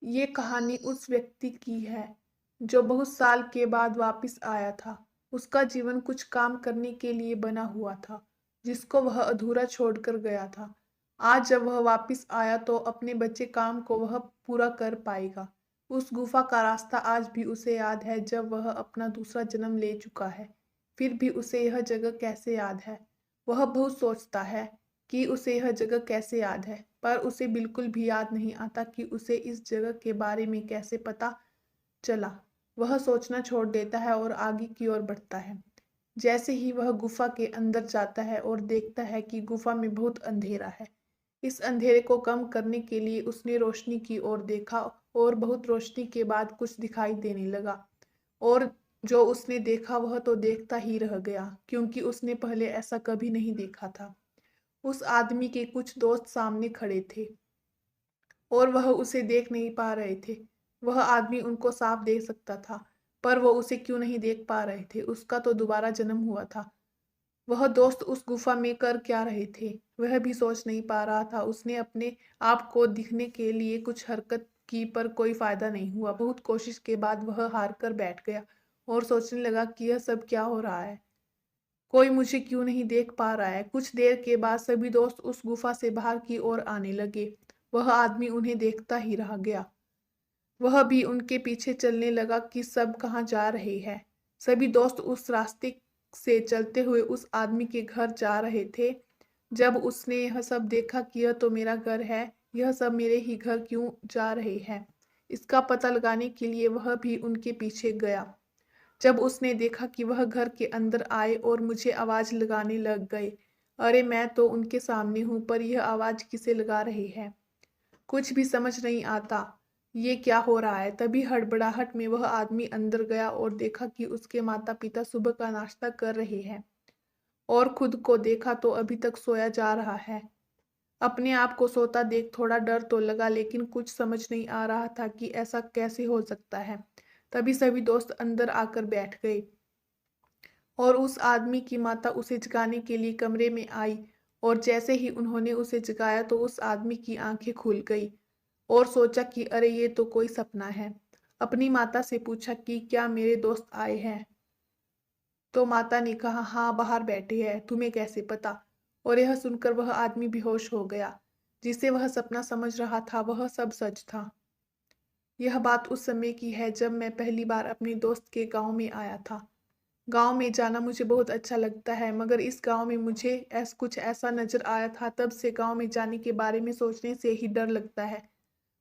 ये कहानी उस व्यक्ति की है जो बहुत साल के बाद वापस आया था। उसका जीवन कुछ काम करने के लिए बना हुआ था, जिसको वह अधूरा छोड़कर गया था। आज जब वह वापस आया तो अपने बचे काम को वह पूरा कर पाएगा। उस गुफा का रास्ता आज भी उसे याद है जब वह अपना दूसरा जन्म ले चुका है। फिर भी उसे यह जगह कैसे याद है? वह बहुत सोचता है कि उसे यह जगह कैसे याद है, पर उसे बिल्कुल भी याद नहीं आता कि उसे इस जगह के बारे में कैसे पता चला। वह सोचना छोड़ देता है और आगे की ओर बढ़ता है। जैसे ही वह गुफा के अंदर जाता है और देखता है कि गुफा में बहुत अंधेरा है। इस अंधेरे को कम करने के लिए उसने रोशनी की ओर देखा और बहुत रोशनी के बाद कुछ दिखाई देने लगा। और जो उसने देखा वह तो देखता ही रह गया, क्योंकि उसने पहले ऐसा कभी नहीं देखा था। उस आदमी के कुछ दोस्त सामने खड़े थे और वह उसे देख नहीं पा रहे थे। वह आदमी उनको साफ देख सकता था, पर वो उसे क्यों नहीं देख पा रहे थे? उसका तो दोबारा जन्म हुआ था। वह दोस्त उस गुफा में कर क्या रहे थे, वह भी सोच नहीं पा रहा था। उसने अपने आप को दिखने के लिए कुछ हरकत की, पर कोई फायदा नहीं हुआ। बहुत कोशिश के बाद वह हार कर बैठ गया और सोचने लगा कि यह सब क्या हो रहा है। कोई मुझे क्यों नहीं देख पा रहा है? कुछ देर के बाद सभी दोस्त उस गुफा से बाहर की ओर आने लगे। वह आदमी उन्हें देखता ही रह गया। वह भी उनके पीछे चलने लगा कि सब कहाँ जा रहे हैं। सभी दोस्त उस रास्ते से चलते हुए उस आदमी के घर जा रहे थे। जब उसने यह सब देखा कि यह तो मेरा घर है, यह सब मेरे ही घर क्यों जा रहे हैं, इसका पता लगाने के लिए वह भी उनके पीछे गया। जब उसने देखा कि वह घर के अंदर आए और मुझे आवाज लगाने लग गए। अरे मैं तो उनके सामने हूं, पर यह आवाज किसे लगा रहे हैं? कुछ भी समझ नहीं आता ये क्या हो रहा है। तभी हड़बड़ाहट में वह आदमी अंदर गया और देखा कि उसके माता पिता सुबह का नाश्ता कर रहे हैं, और खुद को देखा तो अभी तक सोया जा रहा है। अपने आप को सोता देख थोड़ा डर तो लगा, लेकिन कुछ समझ नहीं आ रहा था कि ऐसा कैसे हो सकता है। तभी सभी दोस्त अंदर आकर बैठ गए और उस आदमी की माता उसे जगाने के लिए कमरे में आई। और जैसे ही उन्होंने उसे जगाया तो उस आदमी की आंखें खुल गई और सोचा कि अरे ये तो कोई सपना है। अपनी माता से पूछा कि क्या मेरे दोस्त आए हैं? तो माता ने कहा हाँ, बाहर बैठे हैं, तुम्हें कैसे पता? और यह सुनकर वह आदमी बेहोश हो गया। जिसे वह सपना समझ रहा था वह सब सच था। यह बात उस समय की है जब मैं पहली बार अपने दोस्त के गांव में आया था। गांव में जाना मुझे बहुत अच्छा लगता है, मगर इस गांव में मुझे कुछ ऐसा नजर आया था। तब से गांव में जाने के बारे में सोचने से ही डर लगता है।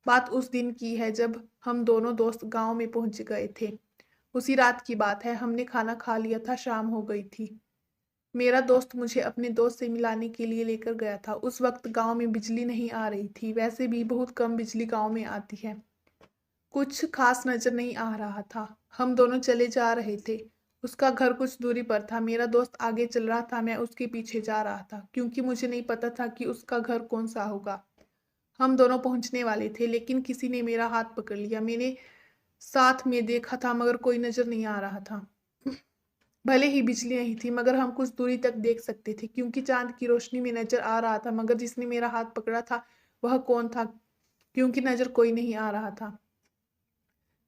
बात उस दिन की है जब हम दोनों दोस्त गांव में पहुंच गए थे। उसी रात की बात है, हमने खाना खा लिया था, शाम हो गई थी। मेरा दोस्त मुझे अपने दोस्त से मिलाने के लिए लेकर गया था। उस वक्त गांव में बिजली नहीं आ रही थी, वैसे भी बहुत कम बिजली गांव में आती है। कुछ खास नजर नहीं आ रहा था। हम दोनों चले जा रहे थे। उसका घर कुछ दूरी पर था। मेरा दोस्त आगे चल रहा था, मैं उसके पीछे जा रहा था, क्योंकि मुझे नहीं पता था कि उसका घर कौन सा होगा। हम दोनों पहुंचने वाले थे, लेकिन किसी ने मेरा हाथ पकड़ लिया। मैंने साथ में देखा था, मगर कोई नजर नहीं आ रहा था। भले ही बिजली नहीं थी, मगर हम कुछ दूरी तक देख सकते थे, क्योंकि चांद की रोशनी में नजर आ रहा था। मगर जिसने मेरा हाथ पकड़ा था वह कौन था, क्योंकि नजर कोई नहीं आ रहा था।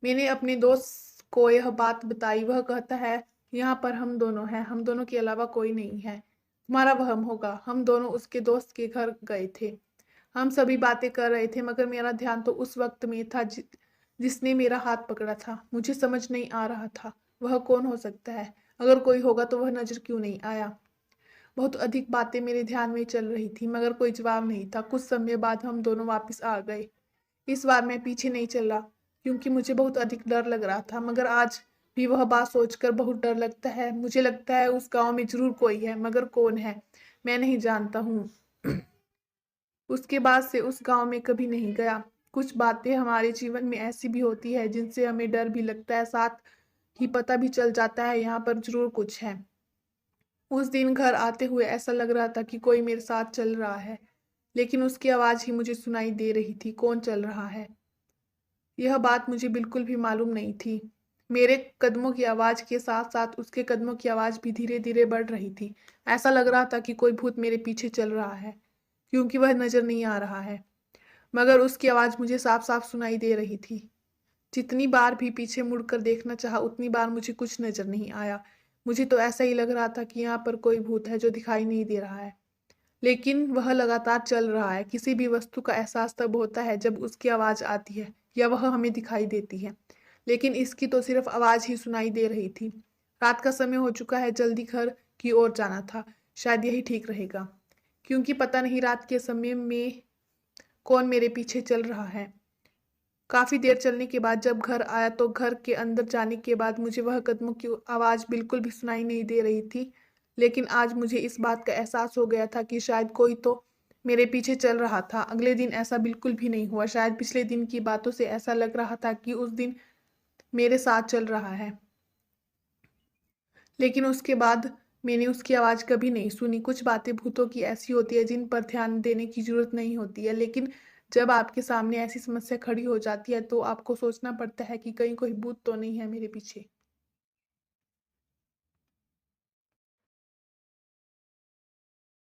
मैंने अपने दोस्त को यह बात बताई। वह कहता है यहाँ पर हम दोनों हैं, हम दोनों के अलावा कोई नहीं है, तुम्हारा वहम होगा। हम दोनों उसके दोस्त के घर गए थे। हम सभी बातें कर रहे थे, मगर मेरा ध्यान तो उस वक्त में था जिसने मेरा हाथ पकड़ा था। मुझे समझ नहीं आ रहा था वह कौन हो सकता है। अगर कोई होगा तो वह नजर क्यों नहीं आया? बहुत अधिक बातें मेरे ध्यान में चल रही थी, मगर कोई जवाब नहीं था। कुछ समय बाद हम दोनों वापस आ गए। इस बार मैं पीछे नहीं चला, क्योंकि मुझे बहुत अधिक डर लग रहा था। मगर आज भी वह बात सोचकर बहुत डर लगता है। मुझे लगता है उस गांव में जरूर कोई है, मगर कौन है मैं नहीं जानता हूँ। उसके बाद से उस गांव में कभी नहीं गया। कुछ बातें हमारे जीवन में ऐसी भी होती है जिनसे हमें डर भी लगता है, साथ ही पता भी चल जाता है यहाँ पर जरूर कुछ है। उस दिन घर आते हुए ऐसा लग रहा था कि कोई मेरे साथ चल रहा है, लेकिन उसकी आवाज ही मुझे सुनाई दे रही थी। कौन चल रहा है यह बात मुझे बिल्कुल भी मालूम नहीं थी। मेरे कदमों की आवाज के साथ साथ उसके कदमों की आवाज भी धीरे धीरे बढ़ रही थी। ऐसा लग रहा था कि कोई भूत मेरे पीछे चल रहा है, क्योंकि वह नजर नहीं आ रहा है। मगर उसकी आवाज़ मुझे साफ-साफ सुनाई दे रही थी। जितनी बार भी पीछे मुड़कर देखना चाहा, उतनी बार मुझे कुछ नज़र नहीं आया। मुझे तो ऐसा ही लग रहा था कि यहाँ पर कोई भूत है जो दिखाई नहीं दे रहा है। लेकिन वह लगातार चल रहा है। किसी भी वस्तु का एहसास तब होता है जब उसकी आवाज़ आती है या वह हमें दिखाई देती है। लेकिन इसकी तो सिर्फ आवाज़ ही सुनाई दे रही थी। रात का समय हो चुका है, जल्दी घर की ओर जाना था। शायद यही ठीक रहेगा। क्योंकि पता नहीं रात के समय में कौन मेरे पीछे चल रहा है। काफ़ी देर चलने के बाद जब घर आया तो घर के अंदर जाने के बाद मुझे वह कदमों की आवाज़ बिल्कुल भी सुनाई नहीं दे रही थी। लेकिन आज मुझे इस बात का एहसास हो गया था कि शायद कोई तो मेरे पीछे चल रहा था। अगले दिन ऐसा बिल्कुल भी नहीं हुआ। शायद पिछले दिन की बातों से ऐसा लग रहा था कि उस दिन मेरे साथ चल रहा है। लेकिन उसके बाद मैंने उसकी आवाज़ कभी नहीं सुनी। कुछ बातें भूतों की ऐसी होती है जिन पर ध्यान देने की ज़रूरत नहीं होती है, लेकिन जब आपके सामने ऐसी समस्या खड़ी हो जाती है तो आपको सोचना पड़ता है कि कहीं कोई भूत तो नहीं है मेरे पीछे।